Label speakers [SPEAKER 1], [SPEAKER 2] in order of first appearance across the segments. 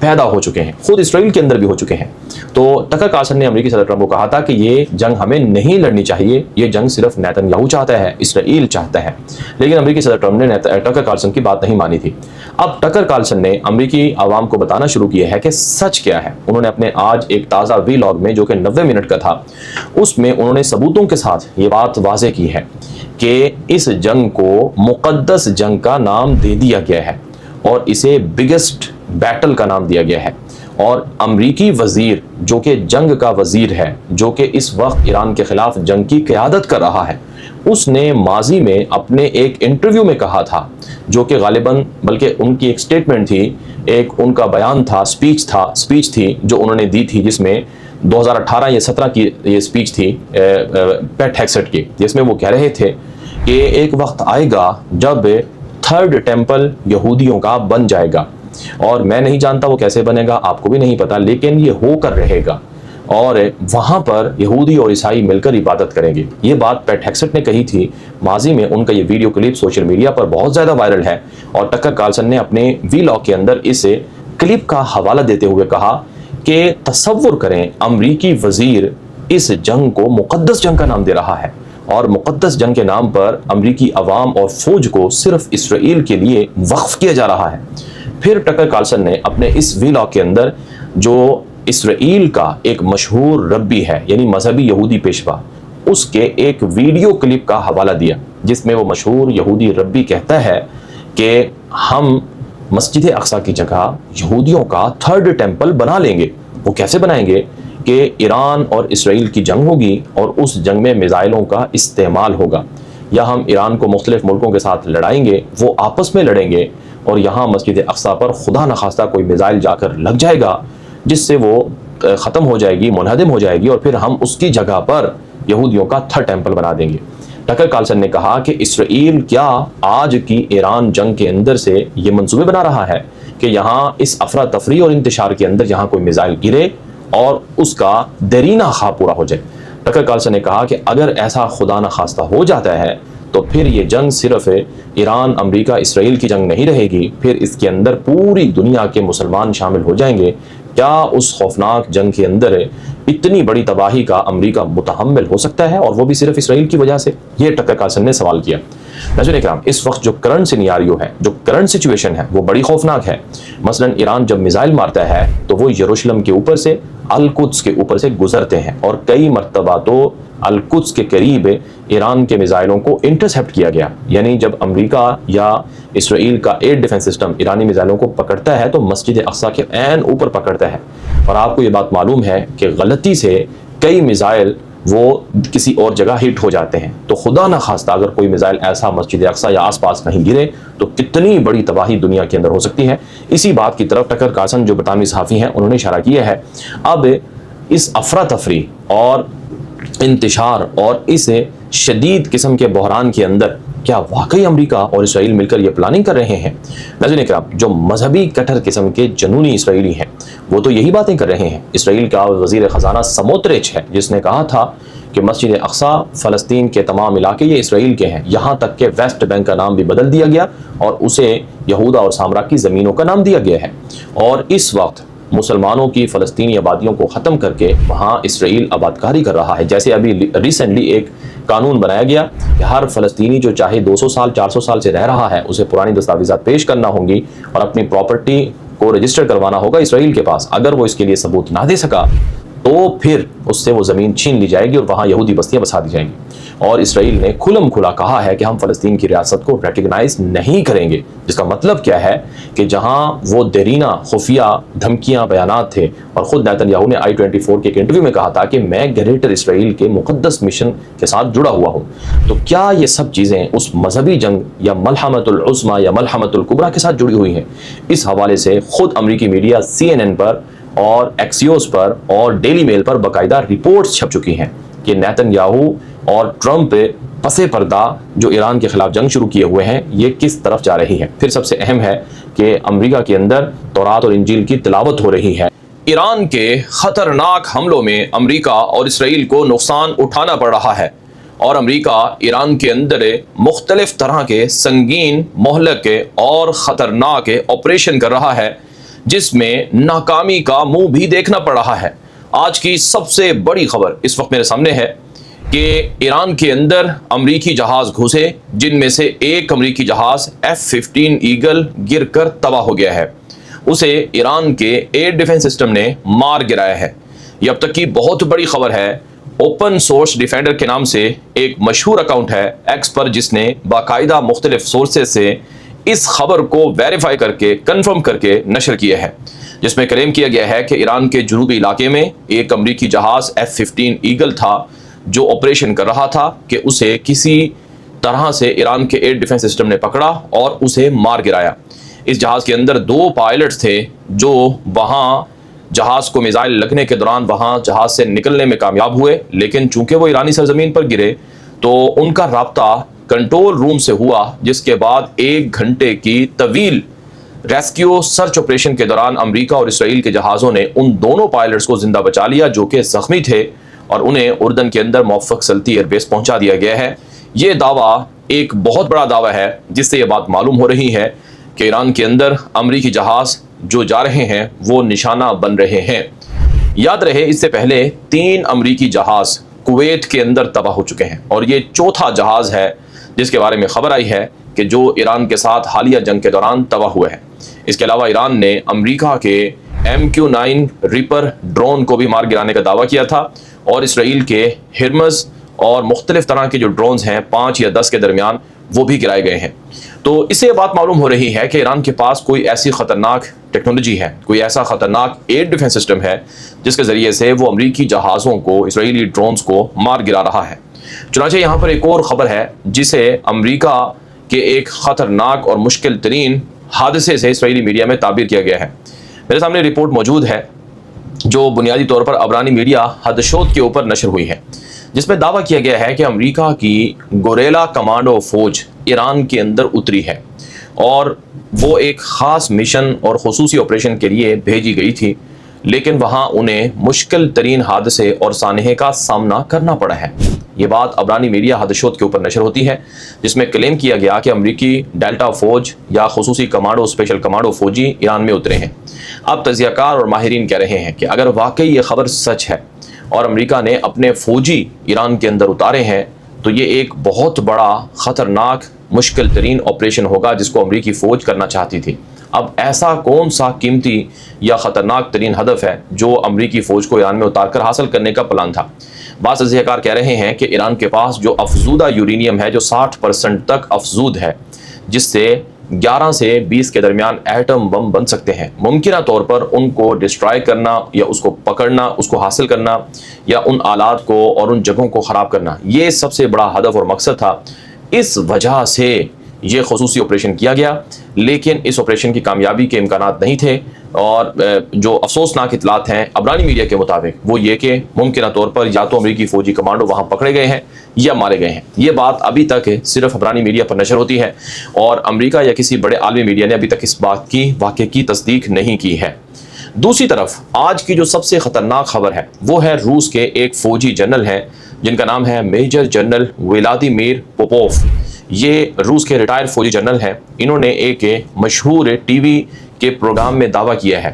[SPEAKER 1] پیدا ہو چکے ہیں، خود اسرائیل کے اندر بھی ہو چکے ہیں۔ تو ٹکر کارلسن نے امریکی صدر ٹرمپ کو کہا تھا کہ یہ جنگ ہمیں نہیں لڑنی چاہیے، یہ جنگ صرف نیتن یاہو چاہتا ہے، اسرائیل چاہتا ہے۔ لیکن امریکی صدر ٹرمپ نے ٹکر کارلسن کی بات نہیں مانی تھی۔ اب ٹکر کارلسن نے امریکی عوام کو بتانا شروع کیا ہے کہ سچ کیا ہے۔ انہوں نے اپنے آج ایک تازہ ویلاگ میں جو کہ 90 منٹ کا تھا، اس میں انہوں نے ثبوتوں کے ساتھ یہ بات واضح کی ہے کہ اس جنگ کو مقدس جنگ کا نام دے دیا گیا ہے اور اسے بگیسٹ بیٹل کا نام دیا گیا ہے۔ اور امریکی وزیر جو کہ جنگ کا وزیر ہے، جو کہ اس وقت ایران کے خلاف جنگ کی قیادت کر رہا ہے، اس نے ماضی میں اپنے ایک انٹرویو میں کہا تھا، جو کہ غالباً بلکہ ان کی ایک سٹیٹمنٹ تھی، ایک ان کا بیان تھا، سپیچ تھی جو انہوں نے دی تھی، جس میں 2018 یا 17 کی یہ سپیچ تھی پیٹ ہیگسیٹ کی، جس میں وہ کہہ رہے تھے کہ ایک وقت آئے گا جب تھرڈ ٹیمپل یہودیوں کا بن جائے گا، اور میں نہیں جانتا وہ کیسے بنے گا، آپ کو بھی نہیں پتا، لیکن یہ ہو کر رہے گا اور وہاں پر یہودی اور عیسائی مل کر عبادت کریں گے۔ یہ بات پیٹ ہیگسیٹ نے کہی تھی ماضی میں۔ ان کا یہ ویڈیو کلپ سوشل میڈیا پر بہت زیادہ وائرل ہے، اور ٹکر کارلسن نے اپنے ویلاگ کے اندر اس کلپ کا حوالہ دیتے ہوئے کہا کہ تصور کریں امریکی وزیر اس جنگ کو مقدس جنگ کا نام دے رہا ہے، اور مقدس جنگ کے نام پر امریکی عوام اور فوج کو صرف اسرائیل کے لیے وقف کیا جا رہا ہے۔ پھر ٹکر کارلسن نے اپنے اس ویلاگ کے اندر جو اسرائیل کا ایک مشہور ربی ہے، یعنی مذہبی یہودی پیشوا، اس کے ایک ویڈیو کلپ کا حوالہ دیا، جس میں وہ مشہور یہودی ربی کہتا ہے کہ ہم مسجد اقصی کی جگہ یہودیوں کا تھرڈ ٹیمپل بنا لیں گے۔ وہ کیسے بنائیں گے کہ ایران اور اسرائیل کی جنگ ہوگی، اور اس جنگ میں میزائلوں کا استعمال ہوگا، یا ہم ایران کو مختلف ملکوں کے ساتھ لڑائیں گے، وہ آپس میں لڑیں گے، اور یہاں مسجد اقصی پر خدا نخواستہ کوئی میزائل جا کر لگ جائے گا، جس سے وہ ختم ہو جائے گی، منہدم ہو جائے گی، اور پھر ہم اس کی جگہ پر یہودیوں کا تھرڈ ٹیمپل بنا دیں گے۔ ٹکر کارلسن نے کہا کہ اسرائیل کیا آج کی ایران جنگ کے اندر سے یہ منصوبے بنا رہا ہے کہ یہاں اس افراتفری اور انتشار کے اندر یہاں کوئی میزائل گرے اور اس کا دیرینہ خواب پورا ہو جائے۔ ٹکر کارلسن نے کہا کہ اگر ایسا خدا نخواستہ ہو جاتا ہے تو پھر یہ جنگ صرف ایران، امریکہ، اسرائیل کی جنگ نہیں رہے گی، پھر اس کے اندر پوری دنیا کے مسلمان شامل ہو جائیں گے۔ کیا اس خوفناک جنگ کے اندر اتنی بڑی تباہی کا امریکہ متحمل ہو سکتا ہے، اور وہ بھی صرف اسرائیل کی وجہ سے؟ یہ ٹکر کارلسن نے سوال کیا۔ ناظرین کرام، اس وقت جو کرنٹ سینیاریو ہے، جو کرنٹ سچویشن ہے، وہ بڑی خوفناک ہے۔ مثلا ایران جب میزائل مارتا ہے تو وہ یروشلم کے اوپر سے، القدس کے اوپر سے گزرتے ہیں، اور کئی مرتبہ تو القدس کے قریب ایران کے میزائلوں کو انٹرسیپٹ کیا گیا۔ یعنی جب امریکہ یا اسرائیل کا ایئر ڈیفنس سسٹم ایرانی میزائلوں کو پکڑتا ہے تو مسجد اقصی کے عین اوپر پکڑتا ہے، اور آپ کو یہ بات معلوم ہے کہ غلطی سے کئی میزائل وہ کسی اور جگہ ہٹ ہو جاتے ہیں۔ تو خدا نہ خواستہ اگر کوئی میزائل ایسا مسجد اقصی یا آس پاس کہیں گرے تو کتنی بڑی تباہی دنیا کے اندر ہو سکتی ہے۔ اسی بات کی طرف ٹکر کارلسن جو برطانوی صحافی ہیں انہوں نے اشارہ کیا ہے۔ اب اس افراتفری اور انتشار اور اس شدید قسم کے بحران کے اندر کیا واقعی امریکہ اور اسرائیل مل کر یہ پلاننگ کر رہے ہیں؟ ناظرین کرام، جو مذہبی کٹر قسم کے جنونی اسرائیلی ہیں وہ تو یہی باتیں کر رہے ہیں۔ اسرائیل کا وزیر خزانہ سموترچ ہے جس نے کہا تھا کہ مسجد اقصی فلسطین کے تمام علاقے یہ اسرائیل کے ہیں، یہاں تک کہ ویسٹ بینک کا نام بھی بدل دیا گیا اور اسے یہودا اور سامرا کی زمینوں کا نام دیا گیا ہے۔ اور اس وقت مسلمانوں کی فلسطینی آبادیوں کو ختم کر کے وہاں اسرائیل آبادکاری کر رہا ہے۔ جیسے ابھی ریسنٹلی ایک قانون بنایا گیا کہ ہر فلسطینی جو چاہے 200 سال 400 سال سے رہ رہا ہے اسے پرانی دستاویزات پیش کرنا ہوں گی اور اپنی پراپرٹی کو رجسٹر کروانا ہوگا اسرائیل کے پاس۔ اگر وہ اس کے لیے ثبوت نہ دے سکا تو پھر اس سے وہ زمین چھین لی جائے گی اور وہاں یہودی بستیاں بسا دی جائیں گی۔ اور اسرائیل نے کھلم کھلا کہا ہے کہ ہم فلسطین کی ریاست کو ریکگنائز نہیں کریں گے، جس کا مطلب کیا ہے کہ جہاں وہ دیرینہ خفیہ دھمکیاں بیانات تھے، اور خود نیتن یاہو نے i24 کے ایک انٹرویو میں کہا تھا کہ میں گریٹر اسرائیل کے مقدس مشن کے ساتھ جڑا ہوا ہوں، تو کیا یہ سب چیزیں اس مذہبی جنگ یا ملحمۃ العظمی یا ملحمۃ الکبریٰ کے ساتھ جڑی ہوئی ہیں؟ اس حوالے سے خود امریکی میڈیا CNN پر اور ایکسیوس پر اور ڈیلی میل پر باقاعدہ رپورٹس چھپ چکی ہیں کہ نیتن یاہو اور ٹرمپ پس پردہ جو ایران کے خلاف جنگ شروع کیے ہوئے ہیں یہ کس طرف جا رہی ہے۔ پھر سب سے اہم ہے کہ امریکہ کے اندر تورات اور انجیل کی تلاوت ہو رہی ہے۔ ایران کے خطرناک حملوں میں امریکہ اور اسرائیل کو نقصان اٹھانا پڑ رہا ہے، اور امریکہ ایران کے اندر مختلف طرح کے سنگین، مہلک اور خطرناک آپریشن کر رہا ہے، جس میں ناکامی کا منہ بھی دیکھنا پڑ رہا ہے۔ آج کی سب سے بڑی خبر اس وقت میرے سامنے ہے کہ ایران کے اندر امریکی جہاز گھسے، جن میں سے ایک امریکی جہاز F-15 ایگل گر کر تباہ ہو گیا ہے۔ اسے ایران کے ایئر ڈیفنس سسٹم نے مار گرایا ہے۔ یہ اب تک کی بہت بڑی خبر ہے۔ اوپن سورس ڈیفینڈر کے نام سے ایک مشہور اکاؤنٹ ہے ایکس پر، جس نے باقاعدہ مختلف سورسز سے اس خبر کو ویریفائی کر کے کنفرم کر کے نشر کیا ہے، جس میں کلیم کیا گیا ہے کہ ایران کے جنوبی علاقے میں ایک امریکی جہاز F-15 ایگل تھا جو آپریشن کر رہا تھا کہ اسے کسی طرح سے ایران کے ایئر ڈیفنس سسٹم نے پکڑا اور اسے مار گرایا۔ اس جہاز کے اندر 2 پائلٹس تھے جو وہاں جہاز کو میزائل لگنے کے دوران وہاں جہاز سے نکلنے میں کامیاب ہوئے، لیکن چونکہ وہ ایرانی سرزمین پر گرے تو ان کا رابطہ کنٹرول روم سے ہوا، جس کے بعد 1 گھنٹے کی طویل ریسکیو سرچ آپریشن کے دوران امریکہ اور اسرائیل کے جہازوں نے ان دونوں پائلٹس کو زندہ بچا لیا جو کہ زخمی تھے، اور انہیں اردن کے اندر موفق سلطی ایئر بیس پہنچا دیا گیا ہے۔ یہ دعویٰ ایک بہت بڑا دعویٰ ہے، جس سے یہ بات معلوم ہو رہی ہے کہ ایران کے اندر امریکی جہاز جو جا رہے ہیں وہ نشانہ بن رہے ہیں۔ یاد رہے اس سے پہلے 3 امریکی جہاز کویت کے اندر تباہ ہو چکے ہیں، اور یہ چوتھا جہاز ہے جس کے بارے میں خبر آئی ہے کہ جو ایران کے ساتھ حالیہ جنگ کے دوران تباہ ہوئے ہیں۔ اس کے علاوہ ایران نے امریکہ کے MQ-9 ریپر ڈرون کو بھی مار گرانے کا دعویٰ کیا تھا، اور اسرائیل کے ہرمز اور مختلف طرح کے جو ڈرونز ہیں 5 یا 10 کے درمیان وہ بھی گرائے گئے ہیں۔ تو اس سے یہ بات معلوم ہو رہی ہے کہ ایران کے پاس کوئی ایسی خطرناک ٹیکنالوجی ہے، کوئی ایسا خطرناک ایئر ڈیفنس سسٹم ہے جس کے ذریعے سے وہ امریکی جہازوں کو، اسرائیلی ڈرونز کو مار گرا رہا ہے۔ چنانچہ یہاں پر ایک اور خبر ہے جسے امریکہ کے ایک خطرناک اور مشکل ترین حادثے سے اسرائیلی میڈیا میں تعبیر کیا گیا ہے۔ میرے سامنے رپورٹ موجود ہے جو بنیادی طور پر عبرانی میڈیا حدشوت کے اوپر نشر ہوئی ہے، جس میں دعویٰ کیا گیا ہے کہ امریکہ کی گوریلا کمانڈو فوج ایران کے اندر اتری ہے، اور وہ ایک خاص مشن اور خصوصی آپریشن کے لیے بھیجی گئی تھی، لیکن وہاں انہیں مشکل ترین حادثے اور سانحے کا سامنا کرنا پڑا ہے۔ یہ بات عبرانی میڈیا حدشوت کے اوپر نشر ہوتی ہے، جس میں کلیم کیا گیا کہ امریکی ڈیلٹا فوج یا خصوصی کمانڈو، اسپیشل کمانڈو فوجی ایران میں اترے ہیں۔ اب تجزیہ کار اور ماہرین کہہ رہے ہیں کہ اگر واقعی یہ خبر سچ ہے اور امریکہ نے اپنے فوجی ایران کے اندر اتارے ہیں تو یہ ایک بہت بڑا خطرناک مشکل ترین آپریشن ہوگا جس کو امریکی فوج کرنا چاہتی تھی۔ اب ایسا کون سا قیمتی یا خطرناک ترین ہدف ہے جو امریکی فوج کو ایران میں اتار کر حاصل کرنے کا پلان تھا؟ بعض تجزیہ کار کہہ رہے ہیں کہ ایران کے پاس جو افزودہ یورینیم ہے جو 60% تک افزود ہے، جس سے 11 سے 20 کے درمیان ایٹم بم بن سکتے ہیں، ممکنہ طور پر ان کو ڈسٹرائے کرنا یا اس کو پکڑنا، اس کو حاصل کرنا، یا ان آلات کو اور ان جگہوں کو خراب کرنا، یہ سب سے بڑا ہدف اور مقصد تھا۔ اس وجہ سے یہ خصوصی آپریشن کیا گیا، لیکن اس آپریشن کی کامیابی کے امکانات نہیں تھے، اور جو افسوسناک اطلاعات ہیں عبرانی میڈیا کے مطابق وہ یہ کہ ممکنہ طور پر یا تو امریکی فوجی کمانڈو وہاں پکڑے گئے ہیں یا مارے گئے ہیں۔ یہ بات ابھی تک صرف عبرانی میڈیا پر نشر ہوتی ہے، اور امریکہ یا کسی بڑے عالمی میڈیا نے ابھی تک اس بات کی واقعے کی تصدیق نہیں کی ہے۔ دوسری طرف آج کی جو سب سے خطرناک خبر ہے وہ ہے روس کے ایک فوجی جنرل ہیں جن کا نام ہے میجر جنرل ولادیمیر پوپوف۔ یہ روس کے ریٹائر فوجی جنرل ہیں۔ انہوں نے ایک مشہور ٹی وی کے پروگرام میں دعویٰ کیا ہے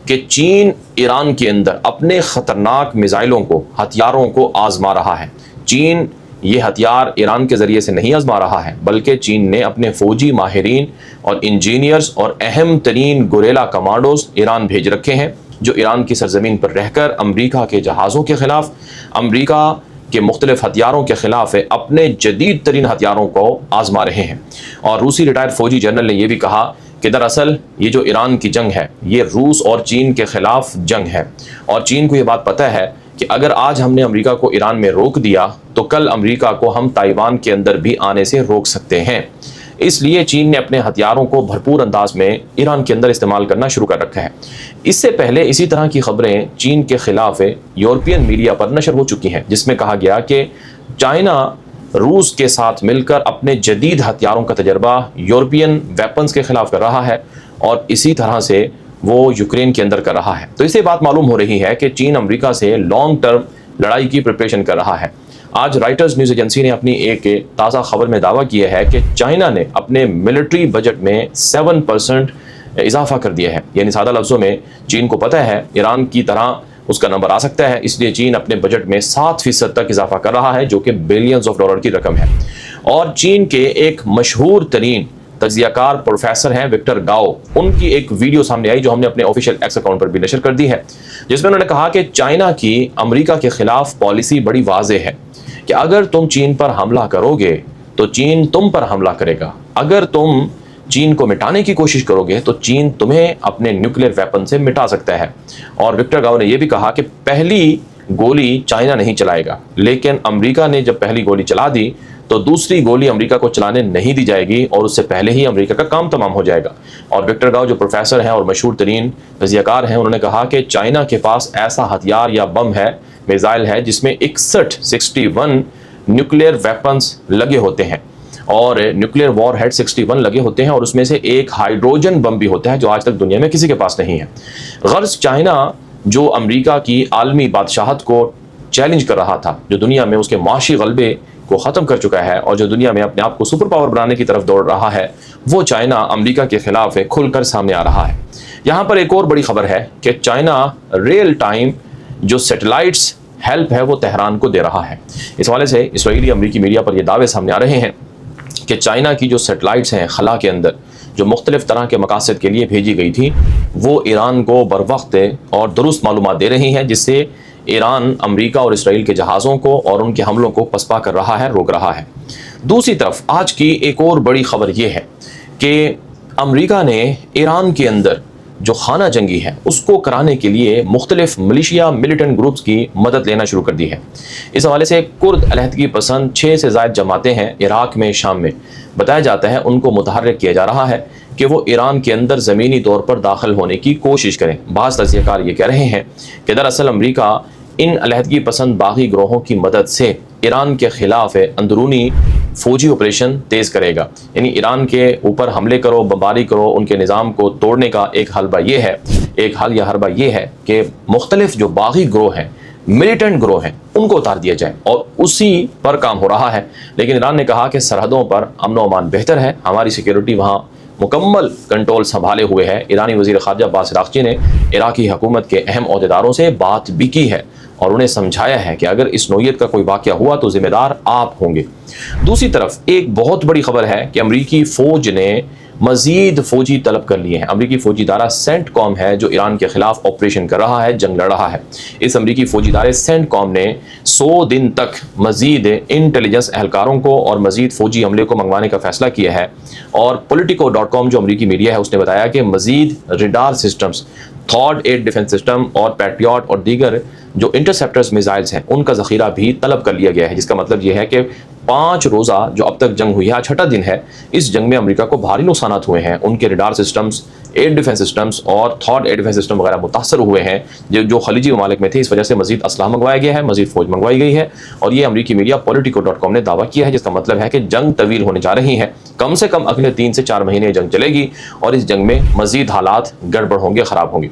[SPEAKER 1] کہ چین ایران کے اندر اپنے خطرناک میزائلوں کو، ہتھیاروں کو آزما رہا ہے۔ چین یہ ہتھیار ایران کے ذریعے سے نہیں آزما رہا ہے، بلکہ چین نے اپنے فوجی ماہرین اور انجینئرز اور اہم ترین گوریلا کمانڈوز ایران بھیج رکھے ہیں، جو ایران کی سرزمین پر رہ کر امریکہ کے جہازوں کے خلاف، امریکہ کے مختلف ہتھیاروں کے خلاف اپنے جدید ترین ہتھیاروں کو آزما رہے ہیں۔ اور روسی ریٹائر فوجی جنرل نے یہ بھی کہا کہ دراصل یہ جو ایران کی جنگ ہے یہ روس اور چین کے خلاف جنگ ہے، اور چین کو یہ بات پتہ ہے کہ اگر آج ہم نے امریکہ کو ایران میں روک دیا تو کل امریکہ کو ہم تائیوان کے اندر بھی آنے سے روک سکتے ہیں۔ اس لیے چین نے اپنے ہتھیاروں کو بھرپور انداز میں ایران کے اندر استعمال کرنا شروع کر رکھا ہے۔ اس سے پہلے اسی طرح کی خبریں چین کے خلاف یورپین میڈیا پر نشر ہو چکی ہیں، جس میں کہا گیا کہ چائنا روس کے ساتھ مل کر اپنے جدید ہتھیاروں کا تجربہ یورپین ویپنز کے خلاف کر رہا ہے، اور اسی طرح سے وہ یوکرین کے اندر کر رہا ہے۔ تو اس سے بات معلوم ہو رہی ہے کہ چین امریکہ سے لانگ ٹرم لڑائی کی پریپریشن کر رہا ہے۔ آج رائٹرز نیوز ایجنسی نے اپنی ایک تازہ خبر میں دعویٰ کیا ہے کہ چائنا نے اپنے ملٹری بجٹ میں 7% اضافہ کر دیا ہے. یعنی سادہ لفظوں میں چین کو پتہ ہے ایران کی طرح اس کا نمبر آ سکتا ہے، اس لیے چین اپنے بجٹ میں 7% تک اضافہ کر رہا ہے، جو کہ بلینز آف ڈالر کی رقم ہے. اور چین کے ایک مشہور ترین تجزیہ کار پروفیسر ہیں وکٹر گاؤ، ان کی ایک ویڈیو سامنے آئی جو ہم نے اپنے آفیشیل ایکس اکاؤنٹ پر بھی نشر کر دی ہے، جس میں انہوں نے کہا کہ چائنا کی امریکہ کے خلاف پالیسی بڑی واضح ہے کہ اگر تم چین پر حملہ کرو گے تو چین تم پر حملہ کرے گا، اگر تم چین کو مٹانے کی کوشش کرو گے تو چین تمہیں اپنے نیوکلیر ویپن سے مٹا سکتا ہے. اور وکٹر گاؤ نے یہ بھی کہا کہ پہلی گولی چائنا نہیں چلائے گا، لیکن امریکہ نے جب پہلی گولی چلا دی تو دوسری گولی امریکہ کو چلانے نہیں دی جائے گی، اور اس سے پہلے ہی امریکہ کا کام تمام ہو جائے گا. اور وکٹر گاؤ جو پروفیسر ہیں اور مشہور ترین تجزیہ کار ہیں، انہوں نے کہا کہ چائنا کے پاس ایسا ہتھیار یا بم ہے، میزائل ہے، جس میں 61 نیوکلیر ویپنز لگے ہوتے ہیں، اور نیوکلیر وار ہیڈ 61 لگے ہوتے ہیں، اور اس میں سے ایک ہائیڈروجن بم بھی ہوتا ہے جو آج تک دنیا میں کسی کے پاس نہیں ہے. غرض چائنا جو امریکہ کی عالمی بادشاہت کو چیلنج کر رہا تھا، جو دنیا میں اس کے معاشی غلبے کو ختم کر چکا ہے اور جو دنیا میں اپنے آپ کو سپر پاور بنانے کی طرف دوڑ رہا ہے، وہ چائنا امریکہ کے خلاف کھل کر سامنے آ رہا ہے. یہاں پر ایک اور بڑی خبر ہے کہ چائنا ریئل ٹائم جو سیٹلائٹس ہیلپ ہے وہ تہران کو دے رہا ہے. اس حوالے سے اسرائیلی امریکی میڈیا پر یہ دعوے سامنے آ رہے ہیں کہ چائنا کی جو سیٹلائٹس ہیں خلا کے اندر، جو مختلف طرح کے مقاصد کے لیے بھیجی گئی تھی، وہ ایران کو بروقت اور درست معلومات دے رہی ہیں، جس سے ایران امریکہ اور اسرائیل کے جہازوں کو اور ان کے حملوں کو پسپا کر رہا ہے، روک رہا ہے. دوسری طرف آج کی ایک اور بڑی خبر یہ ہے کہ امریکہ نے ایران کے اندر جو خانہ جنگی ہے اس کو کرانے کے لیے مختلف ملیشیا ملیٹنٹ گروپس کی مدد لینا شروع کر دی ہے. اس حوالے سے کرد علیحدگی پسند 6 سے زائد جماعتیں ہیں عراق میں، شام میں، بتایا جاتا ہے ان کو متحرک کیا جا رہا ہے کہ وہ ایران کے اندر زمینی طور پر داخل ہونے کی کوشش کریں. بعض تجزیہ کار یہ کہہ رہے ہیں کہ دراصل امریکہ ان علیحدگی پسند باغی گروہوں کی مدد سے ایران کے خلاف اندرونی فوجی آپریشن تیز کرے گا. یعنی ایران کے اوپر حملے کرو، بمباری کرو، ان کے نظام کو توڑنے کا ایک حل یا حربہ یہ ہے کہ مختلف جو باغی گروہ ہیں، ملیٹنٹ گروہ ہیں، ان کو اتار دیا جائے، اور اسی پر کام ہو رہا ہے. لیکن ایران نے کہا کہ سرحدوں پر امن و امان بہتر ہے، ہماری سیکیورٹی وہاں مکمل کنٹرول سنبھالے ہوئے ہے. ایرانی وزیر خارجہ عباس عراقچی نے عراقی حکومت کے اہم عہدیداروں سے بات بھی کی ہے اور انہیں سمجھایا ہے کہ اگر اس نوعیت کا کوئی واقعہ ہوا تو ذمہ دار آپ ہوں گے. دوسری طرف ایک بہت بڑی خبر ہے کہ امریکی فوج نے مزید فوجی طلب کر لیے ہیں. امریکی فوجی ادارہ سینٹ کام ہے جو ایران کے خلاف آپریشن کر رہا ہے، جنگ لڑ رہا ہے. اس امریکی فوجی ادارے سینٹ کام نے 100 دن تک مزید انٹیلیجنس اہلکاروں کو اور مزید فوجی عملے کو منگوانے کا فیصلہ کیا ہے. اور politico.com جو امریکی میڈیا ہے اس نے بتایا کہ مزید radar systems, third air defence system اور پیٹریوٹ اور دیگر جو انٹرسیپٹرز میزائلز ہیں ان کا ذخیرہ بھی طلب کر لیا گیا ہے. جس کا مطلب یہ ہے کہ 5 روزہ جو اب تک جنگ ہوئی ہے، 6واں دن ہے، اس جنگ میں امریکہ کو بھاری نقصانات ہوئے ہیں. ان کے radar systems, air defence systems اور تھارڈ ایئر ڈیفنس سسٹم وغیرہ متاثر ہوئے ہیں جو خلیجی ممالک میں تھے. اس وجہ سے مزید اسلحہ منگوایا گیا ہے، مزید فوج منگوائی گئی ہے. اور یہ امریکی میڈیا politico.com نے دعویٰ کیا ہے، جس کا مطلب ہے کہ جنگ طویل ہونے جا رہی ہے. کم سے کم اگلے 3 سے 4 مہینے جنگ چلے گی اور اس جنگ میں مزید حالات گڑبڑ ہوں گے، خراب ہوں گے.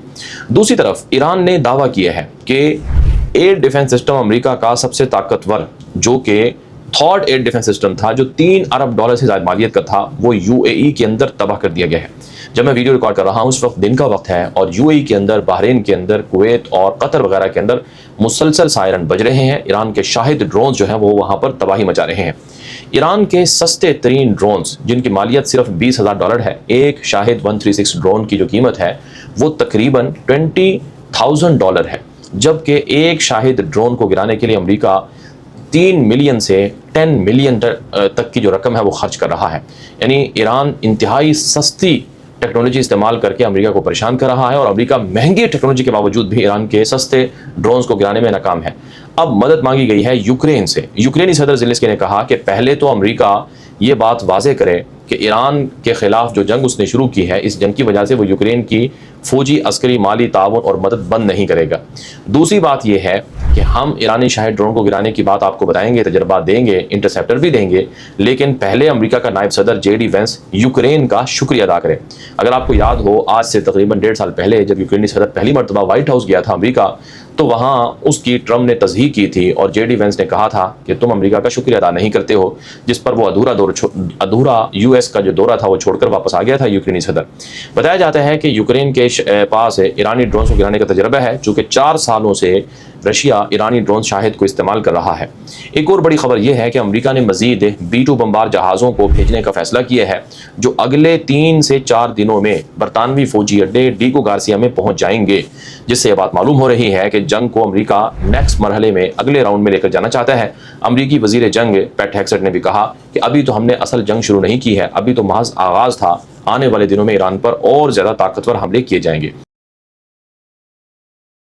[SPEAKER 1] دوسری طرف ایران نے دعویٰ کیا ہے کہ ایئر ڈیفنس سسٹم امریکہ کا سب سے طاقتور جو کہ تھارڈ ایئر ڈیفنس سسٹم تھا، جو $3 ارب سے زائد مالیت کا تھا، وہ UAE کے اندر تباہ کر دیا گیا ہے. جب میں ویڈیو ریکارڈ کر رہا ہوں اس وقت دن کا وقت ہے اور UAE کے اندر، بحرین کے اندر، کویت اور قطر وغیرہ کے اندر مسلسل سائرن بج رہے ہیں. ایران کے شاہد ڈرونز جو ہیں وہ وہاں پر تباہی مچا رہے ہیں. ایران کے سستے ترین ڈرونز جن کی مالیت صرف $20,000 ہے، ایک شاہد 136 ڈرون کی جو قیمت ہے وہ تقریباً $20,000 ہے، جبکہ ایک شاہد ڈرون کو گرانے کے لیے امریکہ 3 ملین سے 10 ملین تک کی جو رقم ہے وہ خرچ کر رہا ہے. یعنی ایران انتہائی سستی ٹیکنالوجی استعمال کر کے امریکہ کو پریشان کر رہا ہے، اور امریکہ مہنگی ٹیکنالوجی کے باوجود بھی ایران کے سستے ڈرونز کو گرانے میں ناکام ہے. اب مدد مانگی گئی ہے یوکرین سے. یوکرینی صدر زیلنسکی نے کہا کہ پہلے تو امریکہ یہ بات واضح کرے کہ ایران کے خلاف جو جنگ اس نے شروع کی ہے، اس جنگ کی وجہ سے وہ یوکرین کی فوجی، عسکری، مالی تعاون اور مدد بند نہیں کرے گا. دوسری بات یہ ہے کہ ہم ایرانی شاہد ڈرون کو گرانے کی بات آپ کو بتائیں گے، تجربات دیں گے، انٹرسیپٹر بھی دیں گے، لیکن پہلے امریکہ کا نائب صدر JD وینس یوکرین کا شکریہ ادا کرے. اگر آپ کو یاد ہو، آج سے تقریباً 1.5 سال پہلے جب یوکرینی صدر پہلی مرتبہ وائٹ ہاؤس گیا تھا امریکہ، تو وہاں اس کی ٹرمپ نے تصحیح کی تھی اور جے ڈی وینس نے کہا تھا کہ تم امریکہ کا شکریہ ادا نہیں کرتے ہو، جس پر وہ ادھورا یو ایس کا جو دورہ تھا وہ چھوڑ کر واپس آ گیا تھا یوکرینی صدر۔ بتایا جاتا ہے کہ یوکرین کے پاس ایرانی ڈرونز کو گرانے کا تجربہ ہے، چونکہ 4 سالوں سے رشیا ایرانی ڈرون شاہد کو استعمال کر رہا ہے۔ ایک اور بڑی خبر یہ ہے کہ امریکہ نے مزید B-2 بمبار جہازوں کو بھیجنے کا فیصلہ کیا ہے، جو اگلے 3 سے 4 دنوں میں برطانوی فوجی اڈے ڈیگو گارسیا میں پہنچ جائیں گے، جس سے یہ بات معلوم ہو رہی ہے کہ جنگ کو امریکہ نیکسٹ مرحلے میں اگلے راؤنڈ میں لے کر جانا چاہتا ہے۔ امریکی وزیر جنگ پیٹ ہیگسٹ نے بھی کہا کہ ابھی تو ہم نے اصل جنگ شروع نہیں کی ہے، ابھی تو محض آغاز تھا، آنے والے دنوں میں ایران پر اور زیادہ طاقتور حملے کیے جائیں گے۔